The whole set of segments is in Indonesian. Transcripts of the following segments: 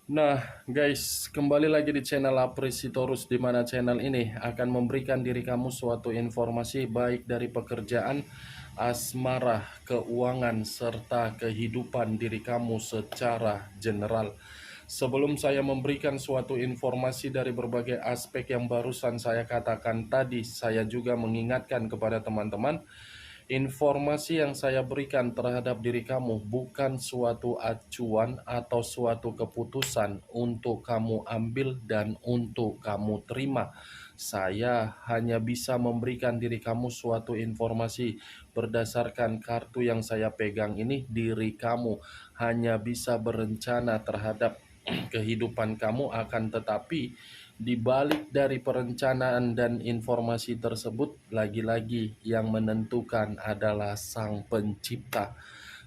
Nah, guys, kembali lagi di channel Apresitorus, di mana channel ini akan memberikan diri kamu suatu informasi baik dari pekerjaan, asmara, keuangan, serta kehidupan diri kamu secara general. Sebelum saya memberikan suatu informasi dari berbagai aspek yang barusan saya katakan tadi, saya juga mengingatkan kepada teman-teman, informasi yang saya berikan terhadap diri kamu bukan suatu acuan atau suatu keputusan untuk kamu ambil dan untuk kamu terima. Saya hanya bisa memberikan diri kamu suatu informasi berdasarkan kartu yang saya pegang ini. Diri kamu hanya bisa berencana terhadap kehidupan kamu, akan tetapi di balik dari perencanaan dan informasi tersebut, lagi-lagi yang menentukan adalah Sang Pencipta.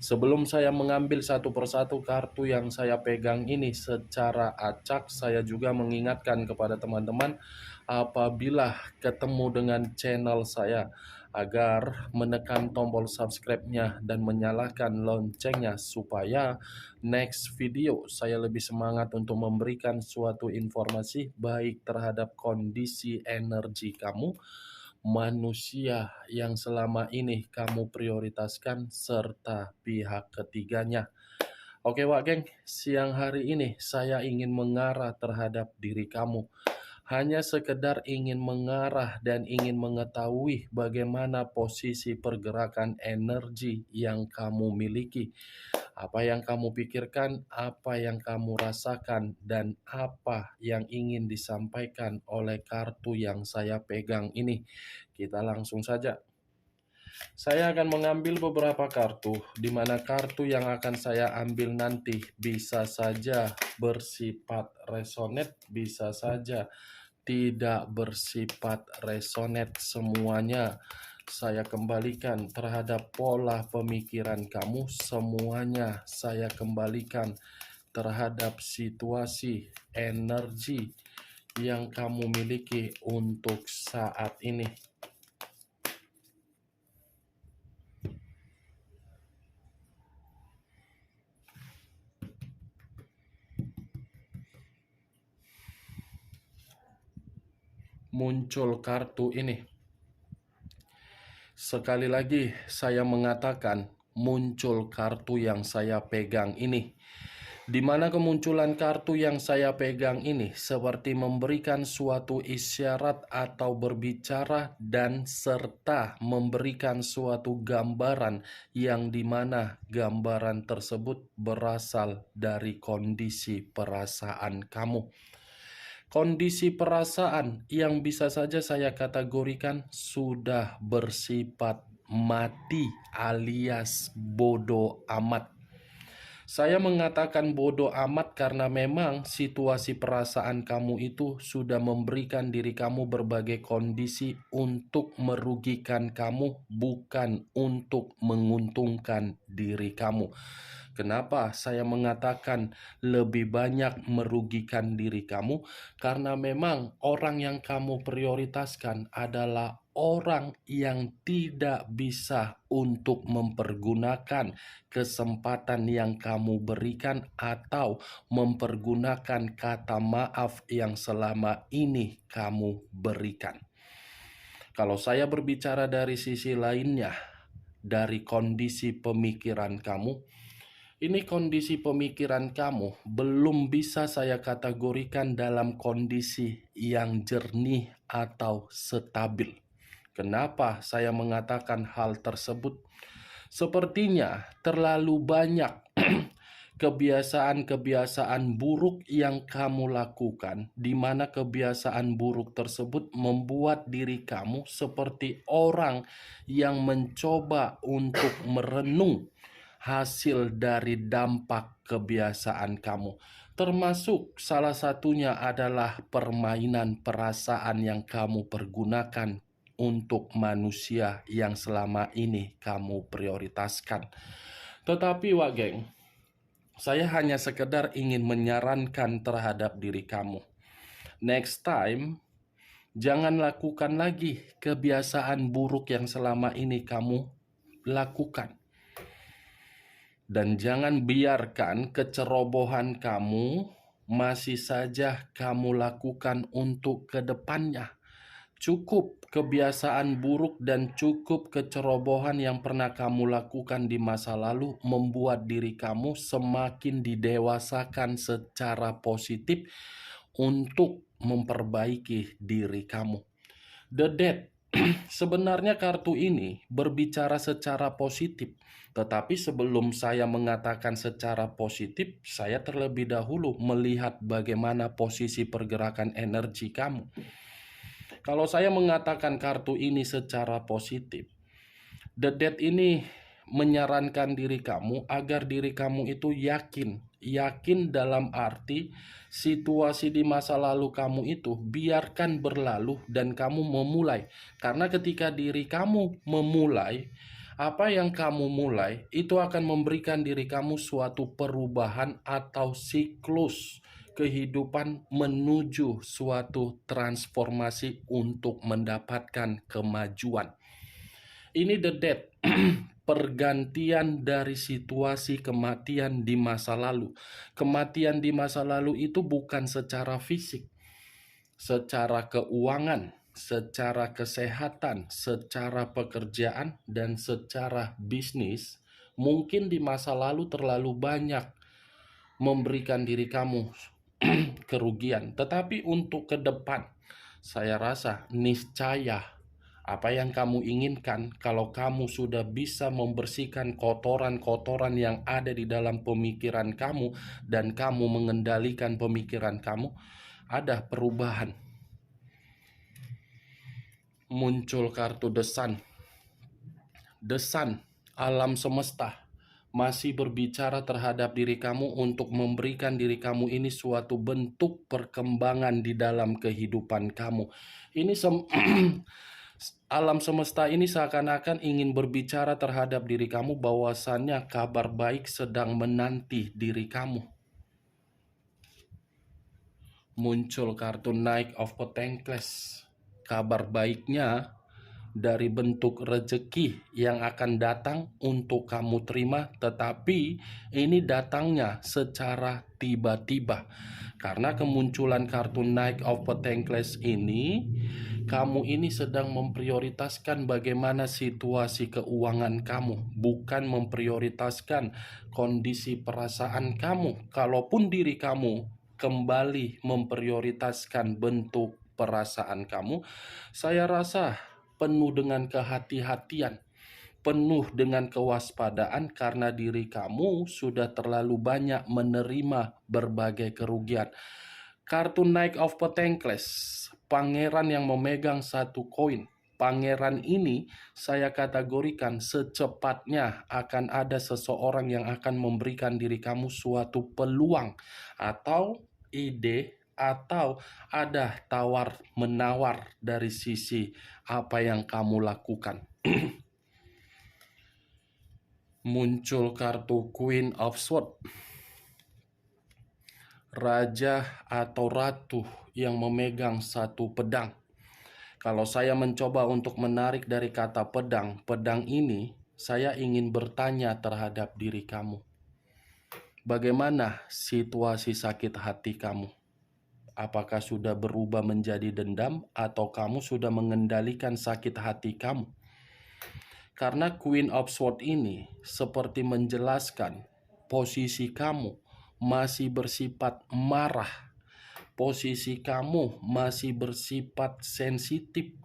Sebelum saya mengambil satu persatu kartu yang saya pegang ini secara acak, saya juga mengingatkan kepada teman-teman apabila ketemu dengan channel saya agar menekan tombol subscribe-nya dan menyalakan loncengnya supaya next video saya lebih semangat untuk memberikan suatu informasi baik terhadap kondisi energi kamu, manusia yang selama ini kamu prioritaskan, serta pihak ketiganya. Oke Wak Geng, siang hari ini saya ingin mengarah terhadap diri kamu. Hanya sekedar ingin mengarah dan ingin mengetahui bagaimana posisi pergerakan energi yang kamu miliki. Apa yang kamu pikirkan, apa yang kamu rasakan, dan apa yang ingin disampaikan oleh kartu yang saya pegang ini. Kita langsung saja. Saya akan mengambil beberapa kartu, di mana kartu yang akan saya ambil nanti bisa saja bersifat resonate, bisa saja tidak bersifat resonate. Semuanya saya kembalikan terhadap pola pemikiran kamu, semuanya saya kembalikan terhadap situasi energi yang kamu miliki untuk saat ini. Muncul kartu ini. Sekali lagi saya mengatakan muncul kartu yang saya pegang ini. Di mana kemunculan kartu yang saya pegang ini seperti memberikan suatu isyarat atau berbicara dan serta memberikan suatu gambaran yang dimana gambaran tersebut berasal dari kondisi perasaan kamu. Kondisi perasaan yang bisa saja saya kategorikan sudah bersifat mati alias bodoh amat. Saya mengatakan bodoh amat karena memang situasi perasaan kamu itu sudah memberikan diri kamu berbagai kondisi untuk merugikan kamu, bukan untuk menguntungkan diri kamu. Kenapa saya mengatakan lebih banyak merugikan diri kamu? Karena memang orang yang kamu prioritaskan adalah orang yang tidak bisa untuk mempergunakan kesempatan yang kamu berikan atau mempergunakan kata maaf yang selama ini kamu berikan. Kalau saya berbicara dari sisi lainnya, dari kondisi pemikiran kamu, ini kondisi pemikiran kamu belum bisa saya kategorikan dalam kondisi yang jernih atau stabil. Kenapa saya mengatakan hal tersebut? Sepertinya terlalu banyak kebiasaan-kebiasaan buruk yang kamu lakukan, di mana kebiasaan buruk tersebut membuat diri kamu seperti orang yang mencoba untuk merenung hasil dari dampak kebiasaan kamu. Termasuk salah satunya adalah permainan perasaan yang kamu pergunakan untuk manusia yang selama ini kamu prioritaskan. Tetapi Wak Geng, saya hanya sekedar ingin menyarankan terhadap diri kamu. Next time, jangan lakukan lagi kebiasaan buruk yang selama ini kamu lakukan. Dan jangan biarkan kecerobohan kamu masih saja kamu lakukan untuk ke depannya. Cukup kebiasaan buruk dan cukup kecerobohan yang pernah kamu lakukan di masa lalu membuat diri kamu semakin didewasakan secara positif untuk memperbaiki diri kamu. The Dead. Sebenarnya kartu ini berbicara secara positif, tetapi sebelum saya mengatakan secara positif, saya terlebih dahulu melihat bagaimana posisi pergerakan energi kamu. Kalau saya mengatakan kartu ini secara positif, The Dead ini menyarankan diri kamu agar diri kamu itu yakin dalam arti situasi di masa lalu kamu itu biarkan berlalu dan kamu memulai. Karena ketika diri kamu memulai, apa yang kamu mulai itu akan memberikan diri kamu suatu perubahan atau siklus kehidupan menuju suatu transformasi untuk mendapatkan kemajuan. Ini The Dead, pergantian dari situasi kematian di masa lalu. Kematian di masa lalu itu bukan secara fisik, secara keuangan, secara kesehatan, secara pekerjaan, dan secara bisnis. Mungkin di masa lalu terlalu banyak memberikan diri kamu kerugian, tetapi untuk ke depan saya rasa niscaya apa yang kamu inginkan, kalau kamu sudah bisa membersihkan kotoran-kotoran yang ada di dalam pemikiran kamu dan kamu mengendalikan pemikiran kamu, ada perubahan. Muncul kartu The Sun. The Sun, alam semesta masih berbicara terhadap diri kamu untuk memberikan diri kamu ini suatu bentuk perkembangan di dalam kehidupan kamu. Ini alam semesta ini seakan-akan ingin berbicara terhadap diri kamu bahwasannya kabar baik sedang menanti diri kamu. Muncul kartu Knight of Pentacles. Kabar baiknya dari bentuk rezeki yang akan datang untuk kamu terima, tetapi ini datangnya secara tiba-tiba. Karena kemunculan kartu Knight of Pentacles ini, kamu ini sedang memprioritaskan bagaimana situasi keuangan kamu, bukan memprioritaskan kondisi perasaan kamu. Kalaupun diri kamu kembali memprioritaskan bentuk perasaan kamu, saya rasa penuh dengan kehati-hatian, penuh dengan kewaspadaan karena diri kamu sudah terlalu banyak menerima berbagai kerugian. Kartu Knight of Pentacles, pangeran yang memegang satu koin. Pangeran ini saya kategorikan secepatnya akan ada seseorang yang akan memberikan diri kamu suatu peluang atau ide atau ada tawar-menawar dari sisi apa yang kamu lakukan. Muncul kartu Queen of Swords. Raja atau ratu yang memegang satu pedang. Kalau saya mencoba untuk menarik dari kata pedang, pedang ini saya ingin bertanya terhadap diri kamu. Bagaimana situasi sakit hati kamu? Apakah sudah berubah menjadi dendam atau kamu sudah mengendalikan sakit hati kamu? Karena Queen of Swords ini seperti menjelaskan posisi kamu masih bersifat marah. Posisi kamu masih bersifat sensitif.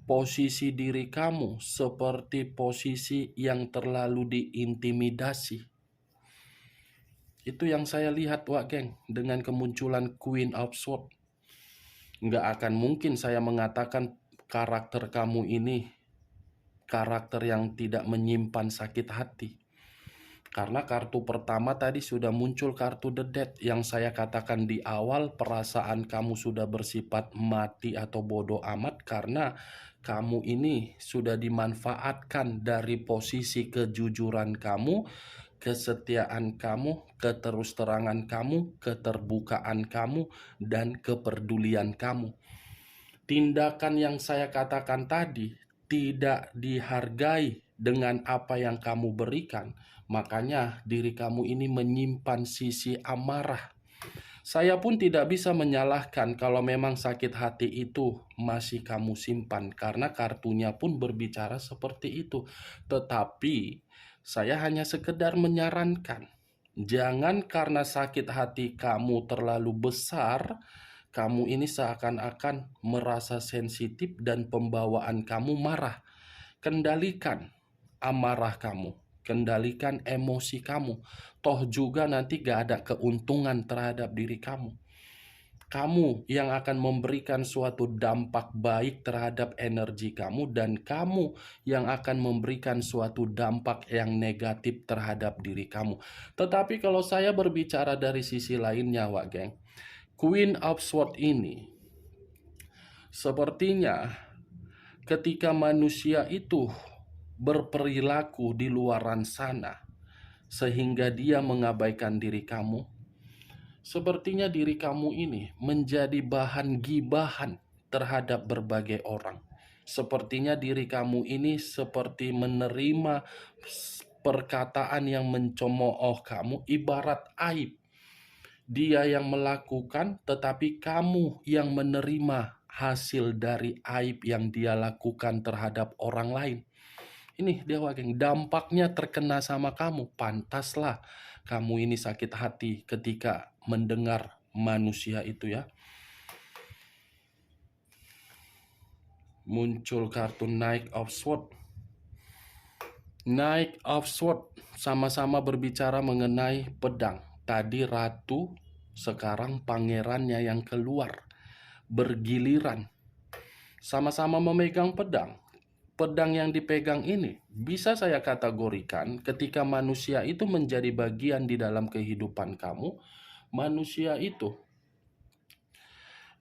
Posisi diri kamu seperti posisi yang terlalu diintimidasi. Itu yang saya lihat, Wak Geng, dengan kemunculan Queen of Swords. Nggak akan mungkin saya mengatakan karakter kamu ini karakter yang tidak menyimpan sakit hati. Karena kartu pertama tadi sudah muncul kartu The Dead yang saya katakan di awal, perasaan kamu sudah bersifat mati atau bodoh amat karena kamu ini sudah dimanfaatkan dari posisi kejujuran kamu, kesetiaan kamu, keterus-terangan kamu, keterbukaan kamu, dan kepedulian kamu. Tindakan yang saya katakan tadi tidak dihargai dengan apa yang kamu berikan, makanya diri kamu ini menyimpan sisi amarah. Saya pun tidak bisa menyalahkan kalau memang sakit hati itu masih kamu simpan, karena kartunya pun berbicara seperti itu. Tetapi saya hanya sekedar menyarankan, jangan karena sakit hati kamu terlalu besar, kamu ini seakan-akan merasa sensitif dan pembawaan kamu marah. Kendalikan amarah kamu, kendalikan emosi kamu. Toh juga nanti gak ada keuntungan terhadap diri kamu. Kamu yang akan memberikan suatu dampak baik terhadap energi kamu, dan kamu yang akan memberikan suatu dampak yang negatif terhadap diri kamu. Tetapi kalau saya berbicara dari sisi lainnya, Wak Geng, Queen of Swords ini sepertinya ketika manusia itu berperilaku di luaran sana sehingga dia mengabaikan diri kamu, sepertinya diri kamu ini menjadi bahan gibahan terhadap berbagai orang. Sepertinya diri kamu ini seperti menerima perkataan yang mencemooh kamu ibarat aib. Dia yang melakukan, tetapi kamu yang menerima hasil dari aib yang dia lakukan terhadap orang lain. Ini dia, Wageng, dampaknya terkena sama kamu. Pantaslah kamu ini sakit hati ketika mendengar manusia itu ya. Muncul kartu Knight of Swords. Knight of Swords sama-sama berbicara mengenai pedang. Tadi ratu, sekarang pangerannya yang keluar. Bergiliran. Sama-sama memegang pedang. Pedang yang dipegang ini bisa saya kategorikan ketika manusia itu menjadi bagian di dalam kehidupan kamu. Manusia itu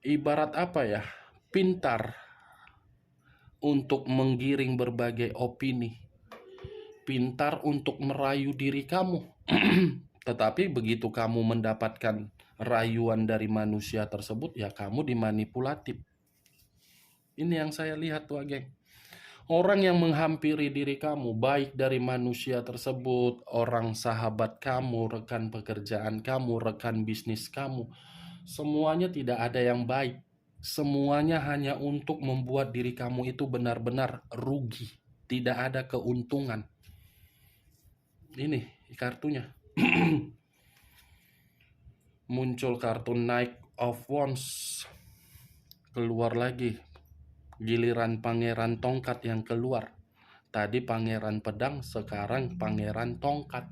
ibarat apa ya? Pintar untuk menggiring berbagai opini. Pintar untuk merayu diri kamu. Tetapi begitu kamu mendapatkan rayuan dari manusia tersebut, ya kamu dimanipulatif. Ini yang saya lihat, tuh, geng. Orang yang menghampiri diri kamu, baik dari manusia tersebut, orang sahabat kamu, rekan pekerjaan kamu, rekan bisnis kamu, semuanya tidak ada yang baik. Semuanya hanya untuk membuat diri kamu itu benar-benar rugi. Tidak ada keuntungan. Ini kartunya. Muncul kartu Knight of Wands. Keluar lagi. Giliran pangeran tongkat yang keluar. Tadi pangeran pedang, sekarang pangeran tongkat.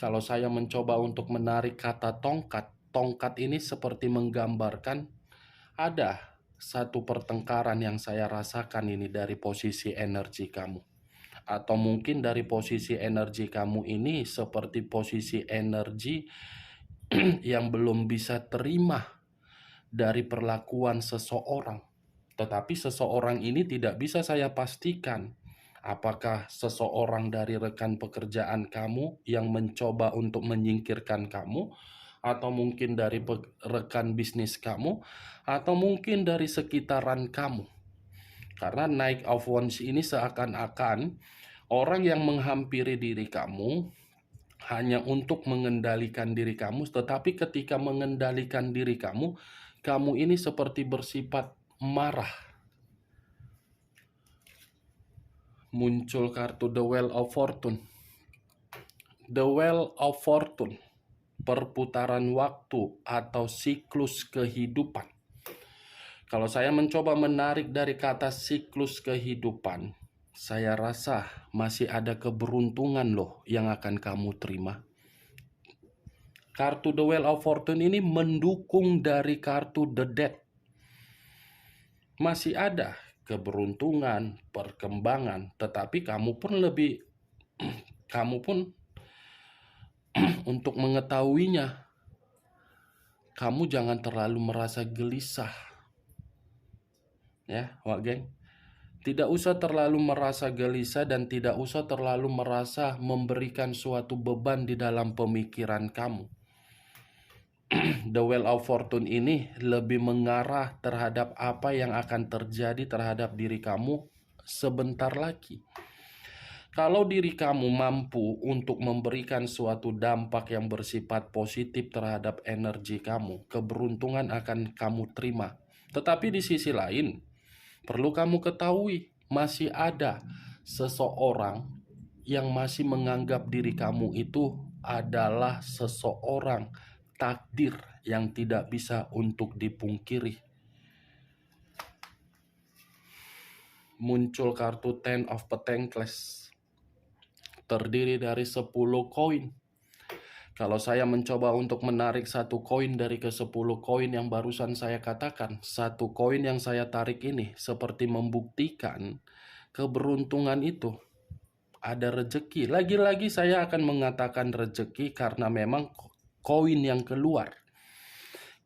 Kalau saya mencoba untuk menarik kata tongkat, tongkat ini seperti menggambarkan ada satu pertengkaran yang saya rasakan ini dari posisi energi kamu. Atau mungkin dari posisi energi kamu ini seperti posisi energi yang belum bisa terima dari perlakuan seseorang. Tetapi seseorang ini tidak bisa saya pastikan apakah seseorang dari rekan pekerjaan kamu yang mencoba untuk menyingkirkan kamu, atau mungkin dari rekan bisnis kamu, atau mungkin dari sekitaran kamu. Karena Knight of Wands ini seakan-akan orang yang menghampiri diri kamu hanya untuk mengendalikan diri kamu, tetapi ketika mengendalikan diri kamu, kamu ini seperti bersifat marah. Muncul kartu The Wheel of Fortune. The Wheel of Fortune, perputaran waktu atau siklus kehidupan. Kalau saya mencoba menarik dari kata siklus kehidupan, saya rasa masih ada keberuntungan loh yang akan kamu terima. Kartu The Wheel of Fortune ini mendukung dari kartu The Death. Masih ada keberuntungan, perkembangan, tetapi kamu pun untuk mengetahuinya, kamu jangan terlalu merasa gelisah. Ya, Wak Geng. Tidak usah terlalu merasa gelisah dan tidak usah terlalu merasa memberikan suatu beban di dalam pemikiran kamu. The Wheel of Fortune ini lebih mengarah terhadap apa yang akan terjadi terhadap diri kamu sebentar lagi. Kalau diri kamu mampu untuk memberikan suatu dampak yang bersifat positif terhadap energi kamu, keberuntungan akan kamu terima. Tetapi di sisi lain, perlu kamu ketahui, masih ada seseorang yang masih menganggap diri kamu itu adalah seseorang takdir yang tidak bisa untuk dipungkiri. Muncul kartu Ten of Pentacles, terdiri dari 10 koin. Kalau saya mencoba untuk menarik satu koin dari ke-10 koin yang barusan saya katakan, satu koin yang saya tarik ini seperti membuktikan keberuntungan itu. Ada rezeki. Lagi-lagi saya akan mengatakan rezeki karena memang koin yang keluar.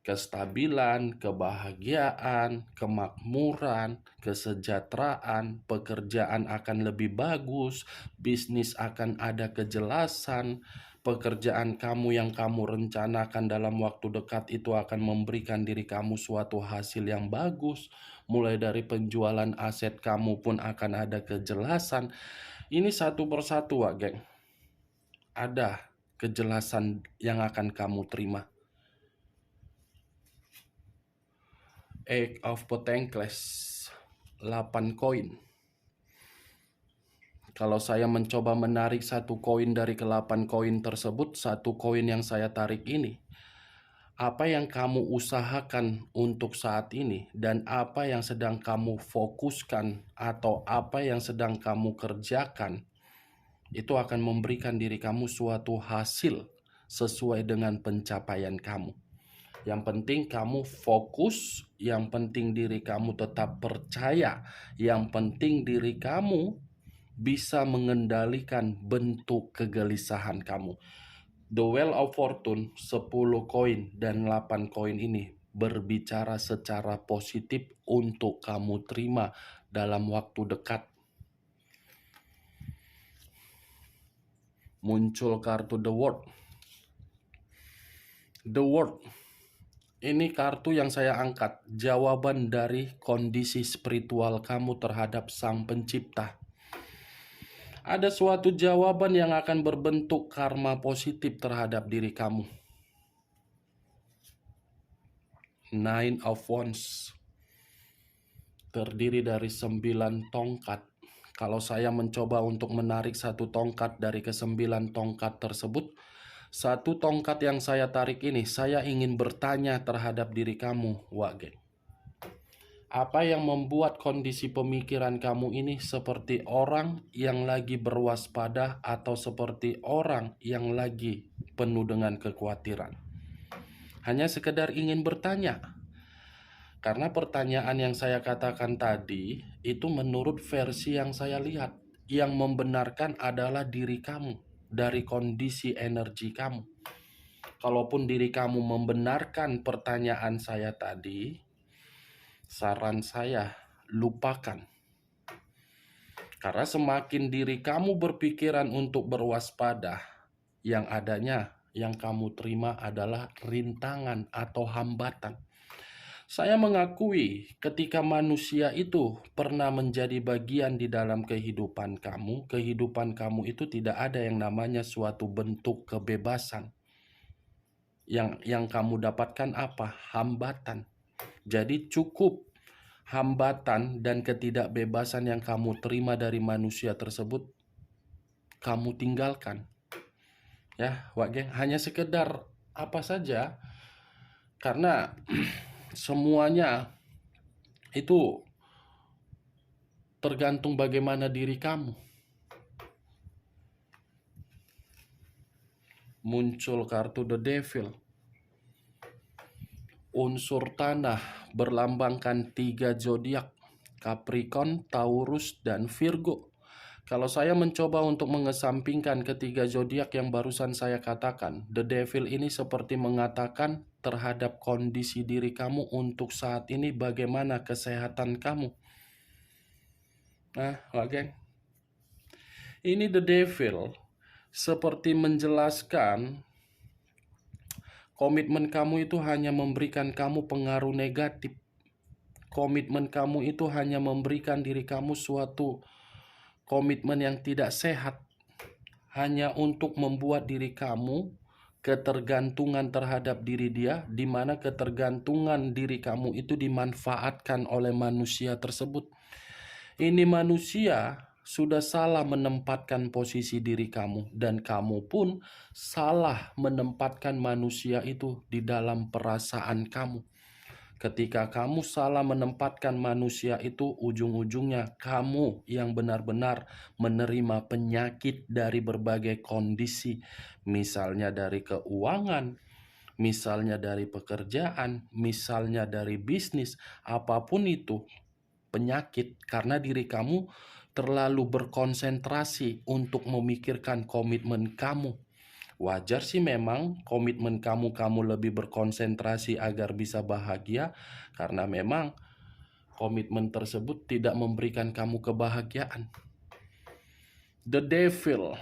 Kestabilan, kebahagiaan, kemakmuran, kesejahteraan, pekerjaan akan lebih bagus, bisnis akan ada kejelasan, pekerjaan kamu yang kamu rencanakan dalam waktu dekat itu akan memberikan diri kamu suatu hasil yang bagus. Mulai dari penjualan aset kamu pun akan ada kejelasan. Ini satu persatu, Wak geng. Ada kejelasan yang akan kamu terima. Eight of Pentacles, 8 koin. Kalau saya mencoba menarik satu koin dari ke-8 koin tersebut, satu koin yang saya tarik ini, apa yang kamu usahakan untuk saat ini dan apa yang sedang kamu fokuskan atau apa yang sedang kamu kerjakan, itu akan memberikan diri kamu suatu hasil sesuai dengan pencapaian kamu. Yang penting kamu fokus, yang penting diri kamu tetap percaya, yang penting diri kamu bisa mengendalikan bentuk kegelisahan kamu. The Wheel of Fortune, 10 koin dan 8 koin ini berbicara secara positif untuk kamu terima dalam waktu dekat. Muncul kartu The World. The World. Ini kartu yang saya angkat, jawaban dari kondisi spiritual kamu terhadap Sang Pencipta. Ada suatu jawaban yang akan berbentuk karma positif terhadap diri kamu. Nine of Wands, terdiri dari 9 tongkat. Kalau saya mencoba untuk menarik satu tongkat dari ke-9 tongkat tersebut, satu tongkat yang saya tarik ini, saya ingin bertanya terhadap diri kamu, Wak geng. Apa yang membuat kondisi pemikiran kamu ini seperti orang yang lagi berwaspada atau seperti orang yang lagi penuh dengan kekhawatiran? Hanya sekedar ingin bertanya. Karena pertanyaan yang saya katakan tadi, itu menurut versi yang saya lihat. Yang membenarkan adalah diri kamu, dari kondisi energi kamu. Kalaupun diri kamu membenarkan pertanyaan saya tadi, saran saya, lupakan. Karena semakin diri kamu berpikiran untuk berwaspada, yang adanya yang kamu terima adalah rintangan atau hambatan. Saya mengakui ketika manusia itu pernah menjadi bagian di dalam kehidupan kamu itu tidak ada yang namanya suatu bentuk kebebasan. Yang kamu dapatkan apa? Hambatan. Jadi cukup hambatan dan ketidakbebasan yang kamu terima dari manusia tersebut, kamu tinggalkan. Ya, Wak geng, hanya sekedar apa saja, karena semuanya itu tergantung bagaimana diri kamu. Muncul kartu The Devil. Unsur tanah berlambangkan 3 zodiak, Capricorn, Taurus, dan Virgo. Kalau saya mencoba untuk mengesampingkan ketiga zodiak yang barusan saya katakan, The Devil ini seperti mengatakan terhadap kondisi diri kamu untuk saat ini, bagaimana kesehatan kamu. Nah, Wak geng, ini The Devil seperti menjelaskan komitmen kamu itu hanya memberikan kamu pengaruh negatif. Komitmen kamu itu hanya memberikan diri kamu suatu komitmen yang tidak sehat hanya untuk membuat diri kamu ketergantungan terhadap diri dia, di mana ketergantungan diri kamu itu dimanfaatkan oleh manusia tersebut. Ini manusia sudah salah menempatkan posisi diri kamu, dan kamu pun salah menempatkan manusia itu di dalam perasaan kamu. Ketika kamu salah menempatkan manusia itu, ujung-ujungnya kamu yang benar-benar menerima penyakit dari berbagai kondisi, misalnya dari keuangan, misalnya dari pekerjaan, misalnya dari bisnis, apapun itu penyakit karena diri kamu terlalu berkonsentrasi untuk memikirkan komitmen kamu. Wajar sih memang komitmen kamu lebih berkonsentrasi agar bisa bahagia, karena memang komitmen tersebut tidak memberikan kamu kebahagiaan. The devil,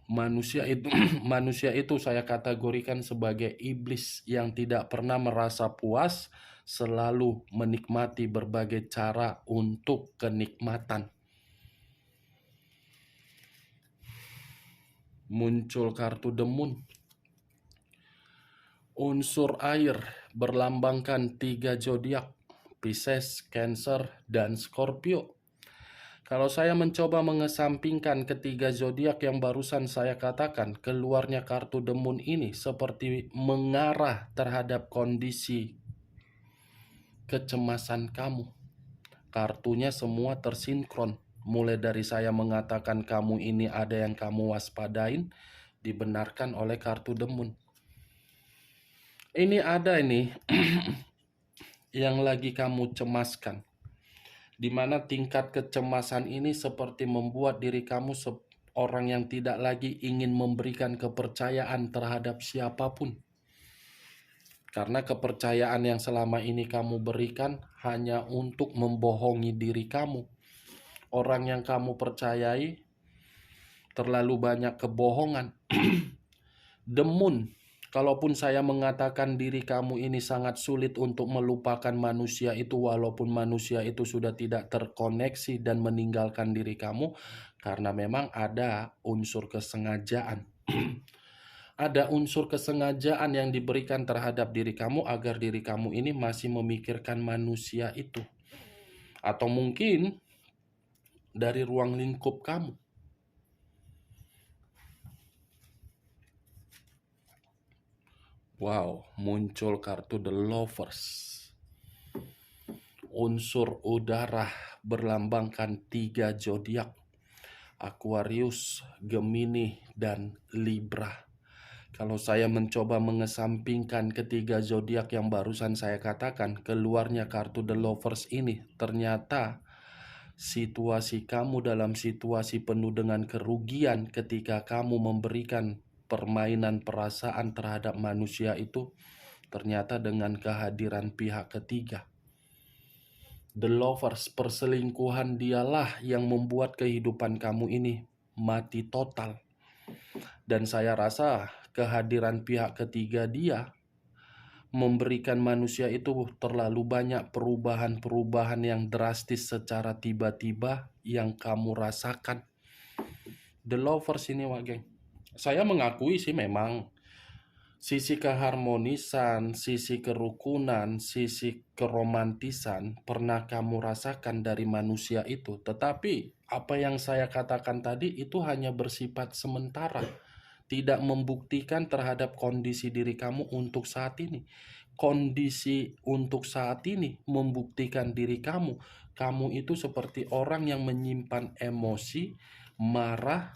manusia itu manusia itu saya kategorikan sebagai iblis yang tidak pernah merasa puas, selalu menikmati berbagai cara untuk kenikmatan. Muncul kartu The Moon. Unsur air berlambangkan 3 zodiak, Pisces, Cancer, dan Scorpio. Kalau saya mencoba mengesampingkan ketiga zodiak yang barusan saya katakan, keluarnya kartu The Moon ini seperti mengarah terhadap kondisi kecemasan kamu. Kartunya semua tersinkron. Mulai dari saya mengatakan kamu ini ada yang kamu waspadain, dibenarkan oleh kartu The Moon. Ini ada ini yang lagi kamu cemaskan, di mana tingkat kecemasan ini seperti membuat diri kamu orang yang tidak lagi ingin memberikan kepercayaan terhadap siapapun. Karena kepercayaan yang selama ini kamu berikan hanya untuk membohongi diri kamu. Orang yang kamu percayai terlalu banyak kebohongan. The Moon, kalaupun saya mengatakan diri kamu ini sangat sulit untuk melupakan manusia itu, walaupun manusia itu sudah tidak terkoneksi dan meninggalkan diri kamu, karena memang ada unsur kesengajaan. Ada unsur kesengajaan yang diberikan terhadap diri kamu agar diri kamu ini masih memikirkan manusia itu. Atau mungkin dari ruang lingkup kamu. Wow, muncul kartu The Lovers. Unsur udara berlambangkan 3 zodiak, Aquarius, Gemini, dan Libra. Kalau saya mencoba mengesampingkan ketiga zodiak yang barusan saya katakan, keluarnya kartu The Lovers ini, ternyata situasi kamu dalam situasi penuh dengan kerugian ketika kamu memberikan permainan perasaan terhadap manusia itu, ternyata dengan kehadiran pihak ketiga. The Lovers, perselingkuhan dialah yang membuat kehidupan kamu ini mati total. Dan saya rasa kehadiran pihak ketiga dia memberikan manusia itu terlalu banyak perubahan-perubahan yang drastis secara tiba-tiba yang kamu rasakan. The Lovers ini, Wak Geng. Saya mengakui sih memang sisi keharmonisan, sisi kerukunan, sisi keromantisan pernah kamu rasakan dari manusia itu. Tetapi apa yang saya katakan tadi itu hanya bersifat sementara, tidak membuktikan terhadap kondisi diri kamu untuk saat ini. Kondisi untuk saat ini membuktikan diri kamu itu seperti orang yang menyimpan emosi, marah,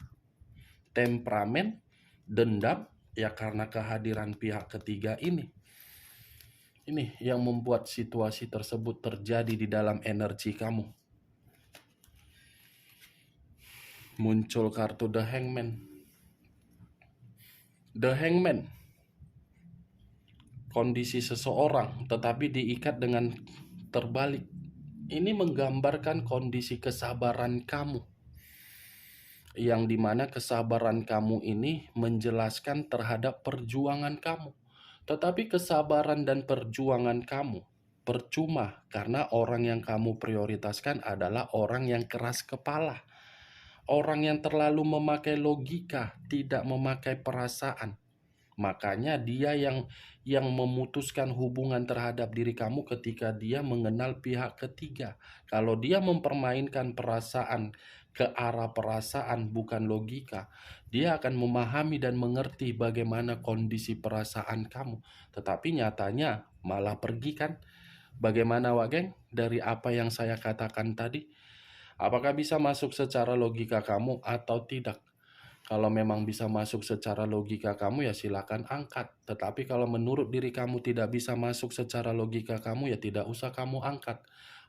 temperamen, dendam, ya karena kehadiran pihak ketiga ini. Ini yang membuat situasi tersebut terjadi di dalam energi kamu. Muncul kartu The Hangman. The Hangman, kondisi seseorang tetapi diikat dengan terbalik. Ini menggambarkan kondisi kesabaran kamu, yang dimana kesabaran kamu ini menjelaskan terhadap perjuangan kamu. Tetapi kesabaran dan perjuangan kamu percuma, karena orang yang kamu prioritaskan adalah orang yang keras kepala, orang yang terlalu memakai logika, tidak memakai perasaan. Makanya dia yang memutuskan hubungan terhadap diri kamu ketika dia mengenal pihak ketiga. Kalau dia mempermainkan perasaan ke arah perasaan bukan logika, dia akan memahami dan mengerti bagaimana kondisi perasaan kamu. Tetapi nyatanya malah pergi kan? Bagaimana Wak Geng? Dari apa yang saya katakan tadi, apakah bisa masuk secara logika kamu atau tidak? Kalau memang bisa masuk secara logika kamu ya silakan angkat. Tetapi kalau menurut diri kamu tidak bisa masuk secara logika kamu ya tidak usah kamu angkat.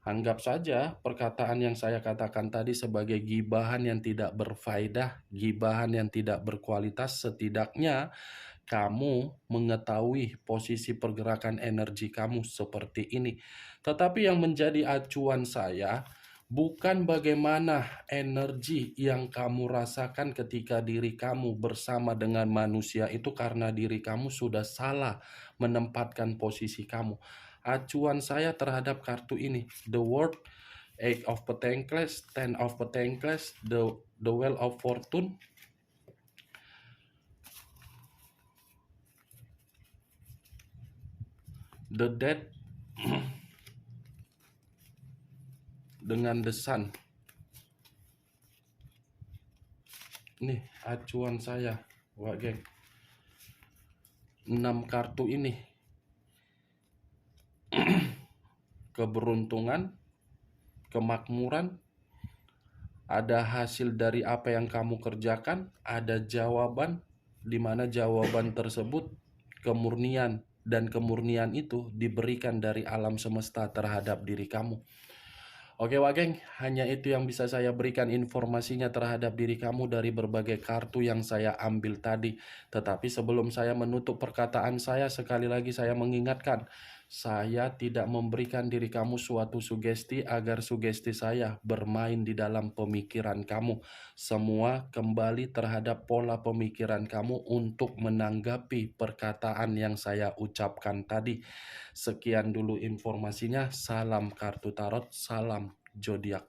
Anggap saja perkataan yang saya katakan tadi sebagai gibahan yang tidak berfaedah, gibahan yang tidak berkualitas. Setidaknya kamu mengetahui posisi pergerakan energi kamu seperti ini. Tetapi yang menjadi acuan saya bukan bagaimana energi yang kamu rasakan ketika diri kamu bersama dengan manusia itu karena diri kamu sudah salah menempatkan posisi kamu. Acuan saya terhadap kartu ini, the World, Eight of Pentacles, Ten of Pentacles, the Wheel of Fortune, the Death, dengan the Sun. Nih acuan saya, Wak Geng. 6 kartu ini. Keberuntungan, kemakmuran, ada hasil dari apa yang kamu kerjakan, ada jawaban, di mana jawaban tersebut kemurnian, dan kemurnian itu diberikan dari alam semesta terhadap diri kamu. Oke Wak Geng, hanya itu yang bisa saya berikan informasinya terhadap diri kamu dari berbagai kartu yang saya ambil tadi. Tetapi sebelum saya menutup perkataan saya, sekali lagi saya mengingatkan, saya tidak memberikan diri kamu suatu sugesti agar sugesti saya bermain di dalam pemikiran kamu. Semua kembali terhadap pola pemikiran kamu untuk menanggapi perkataan yang saya ucapkan tadi. Sekian dulu informasinya. Salam kartu tarot, salam zodiak.